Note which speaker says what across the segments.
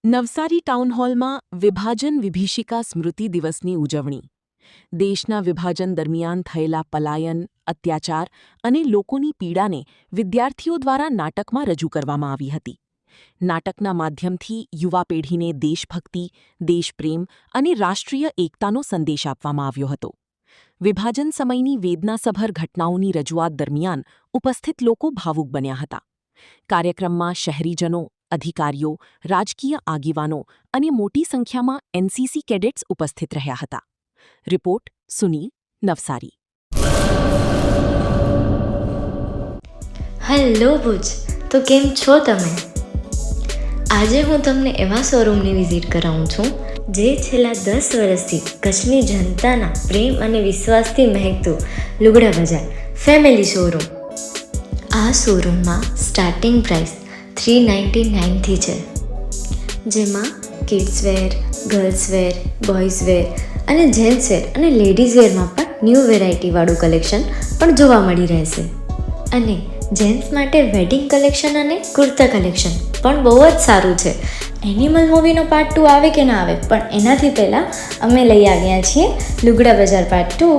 Speaker 1: Navsari town હોલમાં વિભાજન વિભીષિકા સ્મૃતિ દિવસની ઉજવણી. દેશના વિભાજન દરમિયાન થયેલા પલાયન, અત્યાચાર અને લોકોની પીડાને વિદ્યાર્થીઓ દ્વારા નાટકમાં રજૂ કરવામાં આવી હતી. નાટકના માધ્યમથી યુવા પેઢીને દેશભક્તિ, દેશપ્રેમ અને રાષ્ટ્રીય એકતાનો સંદેશ આપવામાં આવ્યો હતો. વિભાજન સમયની વેદનાસભર ઘટનાઓની રજૂઆત દરમિયાન ઉપસ્થિત લોકો ભાવુક બન્યા હતા. કાર્યક્રમમાં શહેરીજનો, અધિકારીઓ, રાજકીય આગેવાનો અને મોટી સંખ્યામાં એનસીસી કેડેટ્સ ઉપસ્થિત રહ્યા હતા. રિપોર્ટ સુનીલ, નવસારી.
Speaker 2: હેલો ભુજ, તો કેમ છો તમે? આજે હું તમને એવા શોરૂમની વિઝિટ કરાવું છું જે છેલ્લા 10 વર્ષથી કચ્છની જનતાના પ્રેમ અને વિશ્વાસથી મહેકતું લુગડા બજાર ફેમિલી શોરૂમ. આ શોરૂમમાં સ્ટાર્ટિંગ પ્રાઇસ 399થી છે, જેમાં કિડ્સવેર, ગર્લ્સવેર, બોયઝવેર અને જેન્ટ્સવેર અને લેડીઝવેરમાં પણ ન્યૂ વેરાયટીવાળું કલેક્શન પણ જોવા મળી રહેશે. અને જેન્ટ્સ માટે વેડિંગ કલેક્શન અને કુર્તા કલેક્શન પણ બહુ જ સારું છે. એનિમલ મૂવીનો પાર્ટ 2 આવે કે ના આવે, પણ એનાથી પહેલાં અમે લઈ આવ્યા છીએ લુગડા બજાર પાર્ટ 2,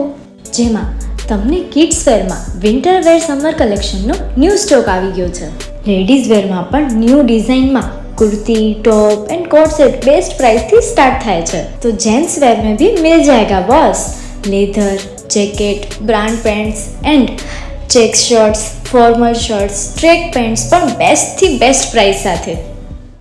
Speaker 2: જેમાં તમને કિડ્સવેરમાં વિન્ટરવેર સમર કલેક્શનનો ન્યૂ સ્ટોક આવી ગયો છે. લેડીઝવેરમાં પણ ન્યૂ ડિઝાઇનમાં kurti, top and coat set best price थी स्टार्ट थाय छे. तो जेंट्स वेर में भी मिल जाएगा boss. Leather, jacket, brand pants and check shirts, formal shirts, track pants પણ બેસ્ટ થી બેસ્ટ પ્રાઇસ સાથે.